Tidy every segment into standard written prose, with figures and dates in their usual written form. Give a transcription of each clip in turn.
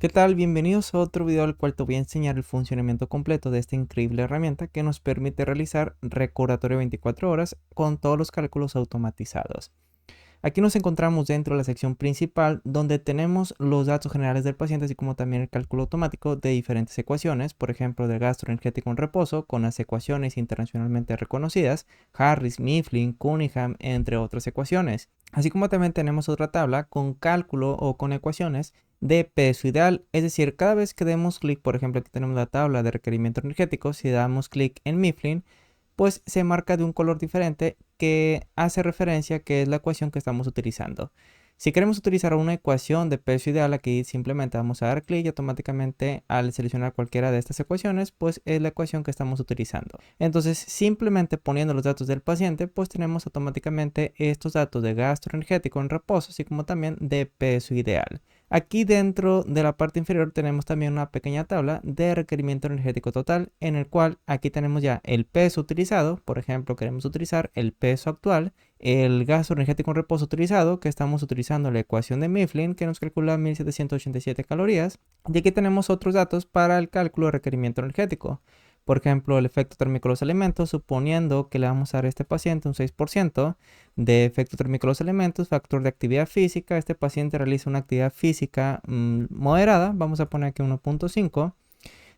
¿Qué tal? Bienvenidos a otro video al cual te voy a enseñar el funcionamiento completo de esta increíble herramienta que nos permite realizar recordatorio 24 horas con todos los cálculos automatizados. Aquí nos encontramos dentro de la sección principal donde tenemos los datos generales del paciente así como también el cálculo automático de diferentes ecuaciones, por ejemplo del gasto energético en reposo con las ecuaciones internacionalmente reconocidas, Harris, Mifflin, Cunningham, entre otras ecuaciones. Así como también tenemos otra tabla con cálculo o con ecuaciones de peso ideal, es decir, cada vez que demos clic, por ejemplo aquí tenemos la tabla de requerimiento energético, si damos clic en Mifflin, pues se marca de un color diferente que hace referencia a que es la ecuación que estamos utilizando. Si queremos utilizar una ecuación de peso ideal, aquí simplemente vamos a dar clic y automáticamente al seleccionar cualquiera de estas ecuaciones, pues es la ecuación que estamos utilizando. Entonces, simplemente poniendo los datos del paciente, pues tenemos automáticamente estos datos de gasto energético en reposo, así como también de peso ideal. Aquí dentro de la parte inferior tenemos también una pequeña tabla de requerimiento energético total, en el cual aquí tenemos ya el peso utilizado. Por ejemplo, queremos utilizar el peso actual, el gasto energético en reposo utilizado, que estamos utilizando la ecuación de Mifflin, que nos calcula 1787 calorías. Y aquí tenemos otros datos para el cálculo de requerimiento energético. Por ejemplo, el efecto térmico de los alimentos, suponiendo que le vamos a dar a este paciente un 6% de efecto térmico de los alimentos, factor de actividad física, este paciente realiza una actividad física moderada, vamos a poner aquí 1.5.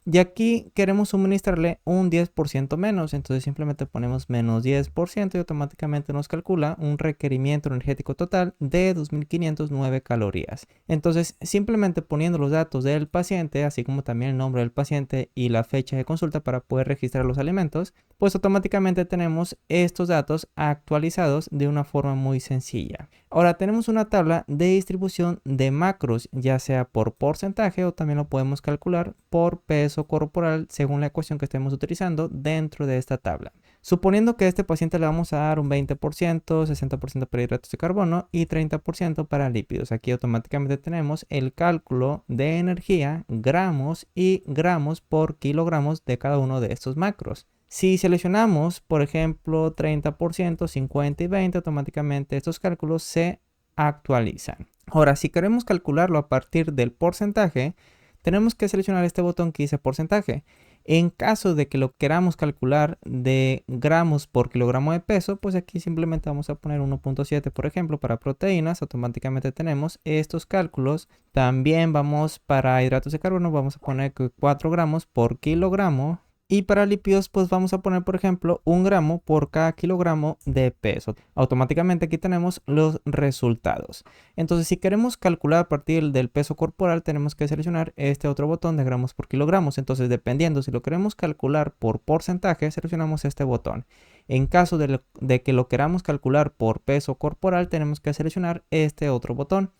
Y aquí queremos suministrarle un 10% menos, entonces simplemente ponemos menos 10% y automáticamente nos calcula un requerimiento energético total de 2509 calorías. Entonces simplemente poniendo los datos del paciente, así como también el nombre del paciente y la fecha de consulta para poder registrar los alimentos, pues automáticamente tenemos estos datos actualizados de una forma muy sencilla. Ahora tenemos una tabla de distribución de macros, ya sea por porcentaje o también lo podemos calcular por peso corporal según la ecuación que estemos utilizando dentro de esta tabla. Suponiendo que a este paciente le vamos a dar un 20%, 60% para hidratos de carbono y 30% para lípidos. Aquí automáticamente tenemos el cálculo de energía, gramos y gramos por kilogramos de cada uno de estos macros. Si seleccionamos, por ejemplo, 30%, 50 y 20, automáticamente estos cálculos se actualizan. Ahora, si queremos calcularlo a partir del porcentaje, tenemos que seleccionar este botón que dice porcentaje. En caso de que lo queramos calcular de gramos por kilogramo de peso, pues aquí simplemente vamos a poner 1.7, por ejemplo, para proteínas. Automáticamente tenemos estos cálculos. También vamos para hidratos de carbono, vamos a poner 4 gramos por kilogramo. Y para lípidos, pues vamos a poner, por ejemplo, 1 gramo por cada kilogramo de peso. Automáticamente aquí tenemos los resultados. Entonces, si queremos calcular a partir del peso corporal, tenemos que seleccionar este otro botón de gramos por kilogramos. Entonces, dependiendo si lo queremos calcular por porcentaje, seleccionamos este botón. En caso de que lo queramos calcular por peso corporal, tenemos que seleccionar este otro botón.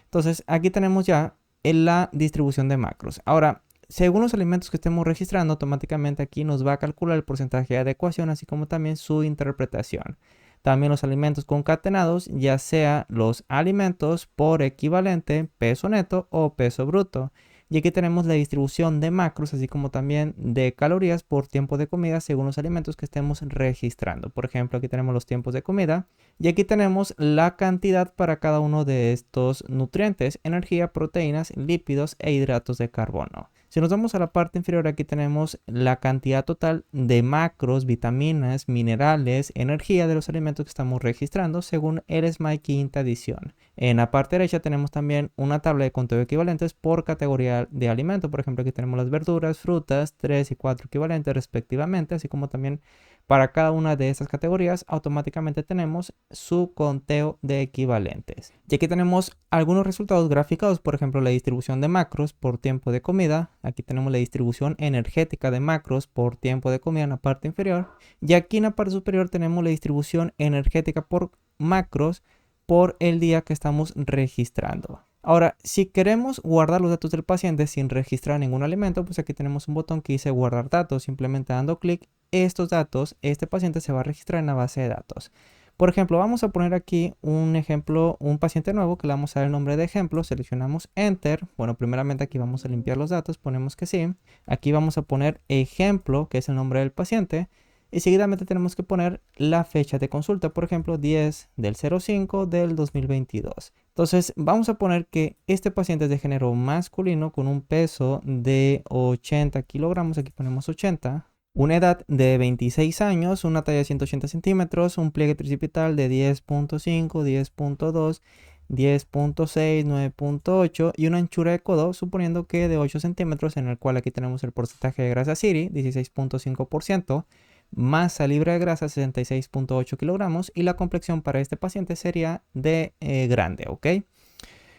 Entonces, aquí tenemos ya la distribución de macros. Ahora, según los alimentos que estemos registrando, automáticamente aquí nos va a calcular el porcentaje de adecuación, así como también su interpretación. También los alimentos concatenados, ya sea los alimentos por equivalente, peso neto o peso bruto. Y aquí tenemos la distribución de macros, así como también de calorías por tiempo de comida según los alimentos que estemos registrando. Por ejemplo, aquí tenemos los tiempos de comida y aquí tenemos la cantidad para cada uno de estos nutrientes: energía, proteínas, lípidos e hidratos de carbono. Si nos vamos a la parte inferior, aquí tenemos la cantidad total de macros, vitaminas, minerales, energía de los alimentos que estamos registrando según el SMAI quinta edición. En la parte derecha tenemos también una tabla de conteo de equivalentes por categoría de alimento. Por ejemplo, aquí tenemos las verduras, frutas, 3 y 4 equivalentes respectivamente, así como también para cada una de estas categorías automáticamente tenemos su conteo de equivalentes. Y aquí tenemos algunos resultados graficados, por ejemplo la distribución de macros por tiempo de comida. Aquí tenemos la distribución energética de macros por tiempo de comida en la parte inferior. Y aquí en la parte superior tenemos la distribución energética por macros por el día que estamos registrando. Ahora, si queremos guardar los datos del paciente sin registrar ningún alimento, pues aquí tenemos un botón que dice guardar datos. Simplemente dando clic, estos datos, este paciente se va a registrar en la base de datos. Por ejemplo, vamos a poner aquí un ejemplo, un paciente nuevo que le vamos a dar el nombre de ejemplo. Seleccionamos Enter. Bueno, primeramente aquí vamos a limpiar los datos, ponemos que sí. Aquí vamos a poner ejemplo, que es el nombre del paciente. Y seguidamente tenemos que poner la fecha de consulta, por ejemplo, 10 del 05 del 2022. Entonces vamos a poner que este paciente es de género masculino con un peso de 80 kilogramos, aquí ponemos 80, una edad de 26 años, una talla de 180 centímetros, un pliegue tricipital de 10.5, 10.2, 10.6, 9.8 y una anchura de codo suponiendo que de 8 centímetros, en el cual aquí tenemos el porcentaje de grasa Siri, 16.5%, masa libre de grasa 66.8 kilogramos y la complexión para este paciente sería de grande, ¿ok?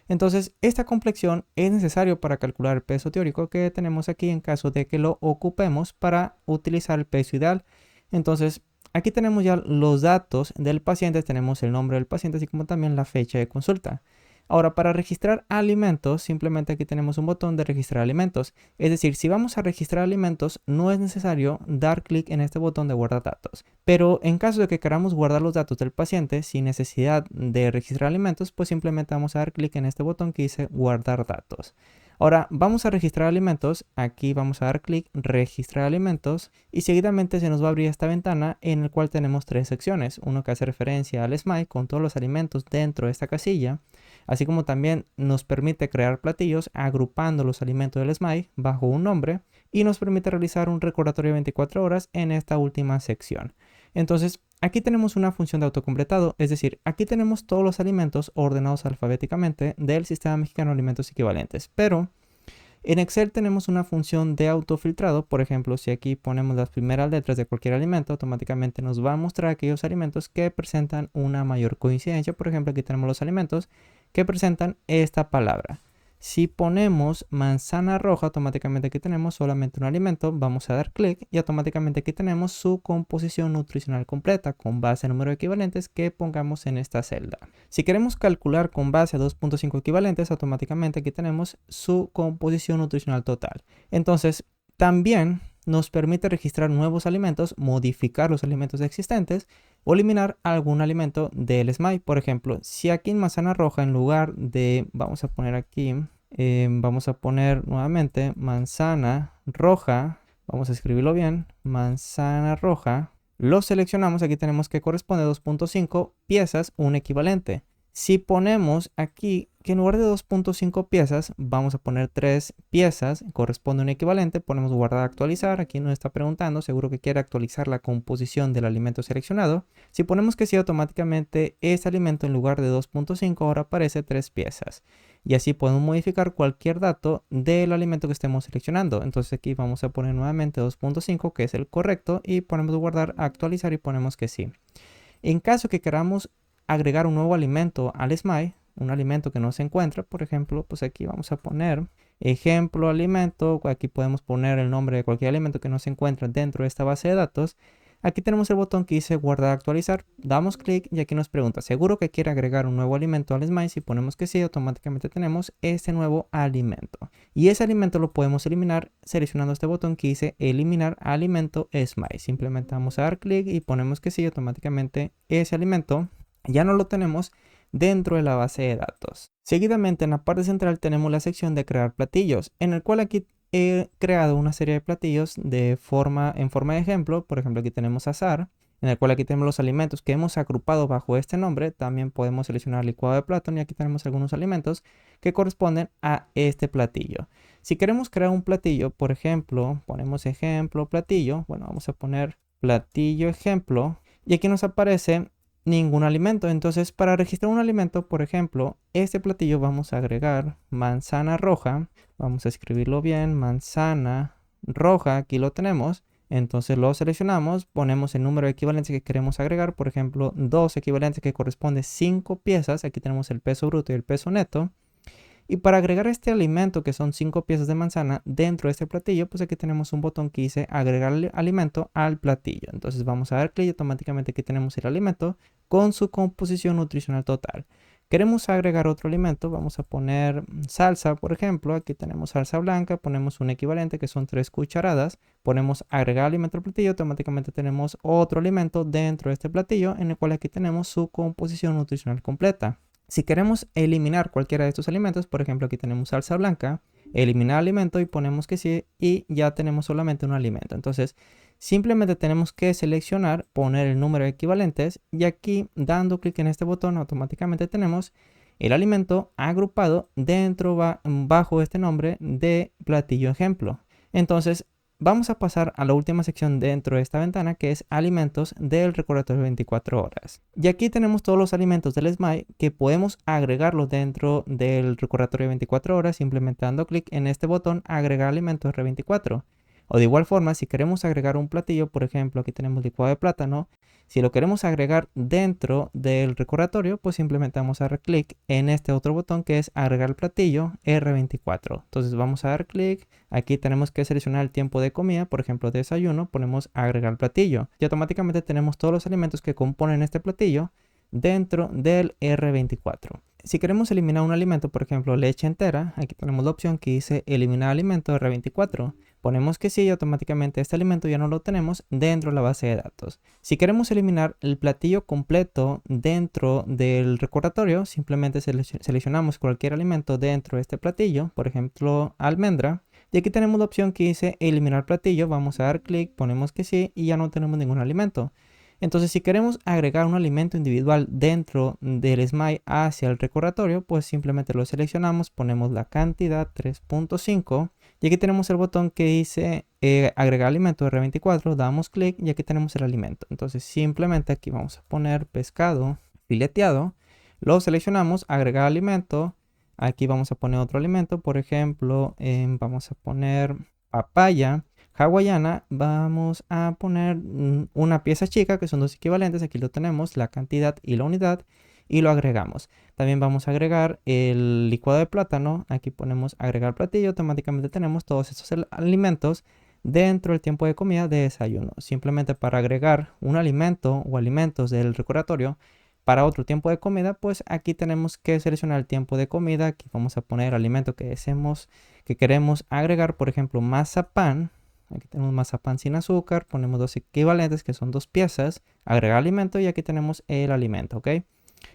Entonces, esta complexión es necesario para calcular el peso teórico que tenemos aquí en caso de que lo ocupemos para utilizar el peso ideal. Entonces, aquí tenemos ya los datos del paciente, tenemos el nombre del paciente, así como también la fecha de consulta. Ahora, para registrar alimentos, simplemente aquí tenemos un botón de registrar alimentos. Es decir, si vamos a registrar alimentos, no es necesario dar clic en este botón de guardar datos. Pero en caso de que queramos guardar los datos del paciente sin necesidad de registrar alimentos, pues simplemente vamos a dar clic en este botón que dice guardar datos. Ahora vamos a registrar alimentos, aquí vamos a dar clic, registrar alimentos y seguidamente se nos va a abrir esta ventana en la cual tenemos tres secciones, uno que hace referencia al SMAI con todos los alimentos dentro de esta casilla, así como también nos permite crear platillos agrupando los alimentos del SMAI bajo un nombre y nos permite realizar un recordatorio de 24 horas en esta última sección. Entonces, aquí tenemos una función de autocompletado, es decir, aquí tenemos todos los alimentos ordenados alfabéticamente del Sistema Mexicano de Alimentos Equivalentes, pero en Excel tenemos una función de autofiltrado. Por ejemplo, si aquí ponemos las primeras letras de cualquier alimento, automáticamente nos va a mostrar aquellos alimentos que presentan una mayor coincidencia. Por ejemplo, aquí tenemos los alimentos que presentan esta palabra. Si ponemos manzana roja, automáticamente aquí tenemos solamente un alimento, vamos a dar clic y automáticamente aquí tenemos su composición nutricional completa con base al número de equivalentes que pongamos en esta celda. Si queremos calcular con base a 2.5 equivalentes, automáticamente aquí tenemos su composición nutricional total. Entonces, también nos permite registrar nuevos alimentos, modificar los alimentos existentes o eliminar algún alimento del SMAI. Por ejemplo, si aquí en manzana roja, en lugar de, vamos a poner aquí, vamos a poner nuevamente manzana roja, vamos a escribirlo bien, manzana roja, lo seleccionamos, aquí tenemos que corresponde a 2.5 piezas, un equivalente. Si ponemos aquí que en lugar de 2.5 piezas vamos a poner 3 piezas, corresponde a un equivalente, ponemos guardar actualizar, aquí nos está preguntando, seguro que quiere actualizar la composición del alimento seleccionado. Si ponemos que sí, automáticamente este alimento en lugar de 2.5 ahora aparece 3 piezas. Y así podemos modificar cualquier dato del alimento que estemos seleccionando. Entonces aquí vamos a poner nuevamente 2.5 que es el correcto y ponemos guardar actualizar y ponemos que sí. En caso que queramos agregar un nuevo alimento al SMAI, un alimento que no se encuentra, por ejemplo, pues aquí vamos a poner ejemplo alimento, aquí podemos poner el nombre de cualquier alimento que no se encuentra dentro de esta base de datos. Aquí tenemos el botón que dice guardar actualizar, damos clic y aquí nos pregunta, ¿seguro que quiere agregar un nuevo alimento al SMAI? Si ponemos que sí, automáticamente tenemos este nuevo alimento. Y ese alimento lo podemos eliminar seleccionando este botón que dice eliminar alimento SMAI. Simplemente vamos a dar clic y ponemos que sí, automáticamente ese alimento ya no lo tenemos dentro de la base de datos. Seguidamente en la parte central tenemos la sección de crear platillos, en el cual aquí he creado una serie de platillos en forma de ejemplo. Por ejemplo, aquí tenemos azar, en el cual aquí tenemos los alimentos que hemos agrupado bajo este nombre. También podemos seleccionar licuado de plátano y aquí tenemos algunos alimentos que corresponden a este platillo. Si queremos crear un platillo, por ejemplo, ponemos ejemplo platillo. Bueno, vamos a poner platillo ejemplo y aquí nos aparece ningún alimento. Entonces, para registrar un alimento, por ejemplo, este platillo vamos a agregar manzana roja. Vamos a escribirlo bien, manzana roja, aquí lo tenemos. Entonces lo seleccionamos, ponemos el número de equivalentes que queremos agregar, por ejemplo, 2 equivalentes que corresponde a 5 piezas. Aquí tenemos el peso bruto y el peso neto. Y para agregar este alimento, que son 5 piezas de manzana, dentro de este platillo, pues aquí tenemos un botón que dice agregar alimento al platillo. Entonces vamos a dar clic y automáticamente aquí tenemos el alimento con su composición nutricional total. Queremos agregar otro alimento, vamos a poner salsa, por ejemplo. Aquí tenemos salsa blanca, ponemos un equivalente que son 3 cucharadas. Ponemos agregar alimento al platillo, automáticamente tenemos otro alimento dentro de este platillo, en el cual aquí tenemos su composición nutricional completa. Si queremos eliminar cualquiera de estos alimentos, por ejemplo, aquí tenemos salsa blanca, eliminar alimento y ponemos que sí y ya tenemos solamente un alimento. Entonces, simplemente tenemos que seleccionar, poner el número de equivalentes y aquí dando clic en este botón automáticamente tenemos el alimento agrupado bajo este nombre de platillo ejemplo. Entonces vamos a pasar a la última sección dentro de esta ventana, que es alimentos del recordatorio de 24 horas. Y aquí tenemos todos los alimentos del SMAI que podemos agregarlos dentro del recordatorio de 24 horas simplemente dando clic en este botón agregar alimentos R24. O de igual forma, si queremos agregar un platillo, por ejemplo, aquí tenemos licuado de plátano. Si lo queremos agregar dentro del recordatorio, pues simplemente vamos a dar clic en este otro botón que es agregar el platillo R24. Entonces vamos a dar clic. Aquí tenemos que seleccionar el tiempo de comida, por ejemplo desayuno, ponemos agregar platillo. Y automáticamente tenemos todos los alimentos que componen este platillo dentro del R24. Si queremos eliminar un alimento, por ejemplo leche entera, aquí tenemos la opción que dice eliminar alimento R24. Ponemos que sí y automáticamente este alimento ya no lo tenemos dentro de la base de datos. Si queremos eliminar el platillo completo dentro del recordatorio, simplemente seleccionamos cualquier alimento dentro de este platillo, por ejemplo almendra. Y aquí tenemos la opción que dice eliminar platillo, vamos a dar clic, ponemos que sí y ya no tenemos ningún alimento. Entonces si queremos agregar un alimento individual dentro del SMAI hacia el recordatorio, pues simplemente lo seleccionamos, ponemos la cantidad 3.5 y aquí tenemos el botón que dice agregar alimento R24, damos clic y aquí tenemos el alimento. Entonces simplemente aquí vamos a poner pescado fileteado, lo seleccionamos, agregar alimento, aquí vamos a poner otro alimento, por ejemplo vamos a poner papaya hawaiana, vamos a poner una pieza chica que son dos equivalentes, aquí lo tenemos, la cantidad y la unidad y lo agregamos. También vamos a agregar el licuado de plátano, aquí ponemos agregar platillo, automáticamente tenemos todos estos alimentos dentro del tiempo de comida de desayuno. Simplemente para agregar un alimento o alimentos del recordatorio para otro tiempo de comida, pues aquí tenemos que seleccionar el tiempo de comida, aquí vamos a poner el alimento que queremos agregar, por ejemplo mazapán. Aquí tenemos mazapán sin azúcar, ponemos dos equivalentes que son dos piezas, agregar alimento y aquí tenemos el alimento, ¿ok?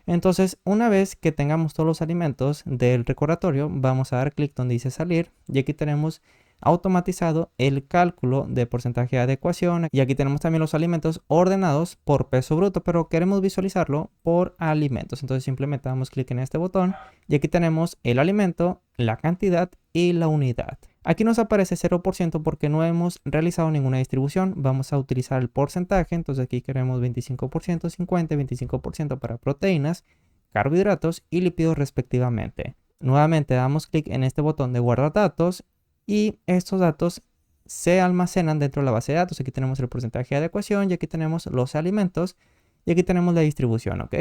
Entonces, una vez que tengamos todos los alimentos del recordatorio, vamos a dar clic donde dice salir y aquí tenemos automatizado el cálculo de porcentaje de adecuación y aquí tenemos también los alimentos ordenados por peso bruto, pero queremos visualizarlo por alimentos. Entonces simplemente damos clic en este botón y aquí tenemos el alimento, la cantidad y la unidad. Aquí nos aparece 0% porque no hemos realizado ninguna distribución. Vamos a utilizar el porcentaje. Entonces aquí queremos 25%, 50, 25% para proteínas, carbohidratos y lípidos respectivamente. Nuevamente damos clic en este botón de guardar datos y estos datos se almacenan dentro de la base de datos. Aquí tenemos el porcentaje de adecuación y aquí tenemos los alimentos y aquí tenemos la distribución, ¿ok?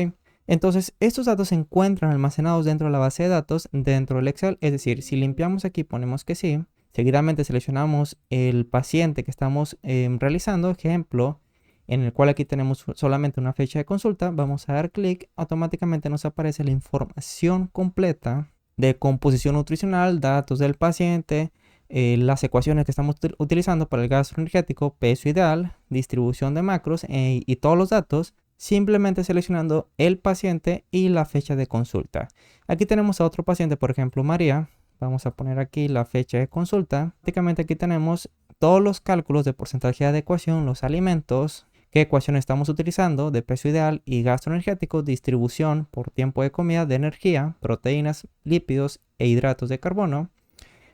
Entonces, estos datos se encuentran almacenados dentro de la base de datos dentro del Excel. Es decir, si limpiamos aquí, ponemos que sí. Seguidamente seleccionamos el paciente que estamos realizando, ejemplo, en el cual aquí tenemos solamente una fecha de consulta. Vamos a dar clic, automáticamente nos aparece la información completa de composición nutricional, datos del paciente, las ecuaciones que estamos utilizando para el gasto energético, peso ideal, distribución de macros y todos los datos. Simplemente seleccionando el paciente y la fecha de consulta. Aquí tenemos a otro paciente, por ejemplo María. Vamos a poner aquí la fecha de consulta. Prácticamente aquí tenemos todos los cálculos de porcentaje de adecuación, los alimentos, qué ecuación estamos utilizando de peso ideal y gasto energético, distribución por tiempo de comida de energía, proteínas, lípidos e hidratos de carbono,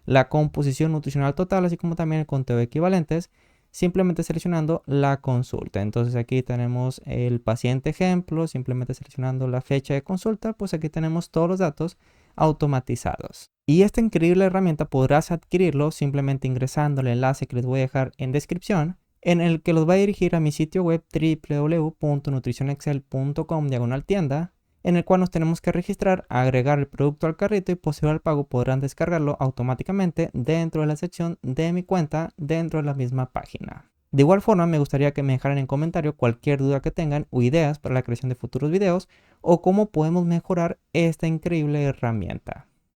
la composición nutricional total, así como también el conteo de equivalentes. Simplemente seleccionando la consulta. Entonces aquí tenemos el paciente ejemplo, simplemente seleccionando la fecha de consulta, pues aquí tenemos todos los datos automatizados. Y esta increíble herramienta podrás adquirirlo simplemente ingresando el enlace que les voy a dejar en descripción, en el que los va a dirigir a mi sitio web www.nutricionexcel.com/tienda, en el cual nos tenemos que registrar, agregar el producto al carrito y posterior al pago podrán descargarlo automáticamente dentro de la sección de mi cuenta dentro de la misma página. De igual forma me gustaría que me dejaran en comentario cualquier duda que tengan o ideas para la creación de futuros videos o cómo podemos mejorar esta increíble herramienta.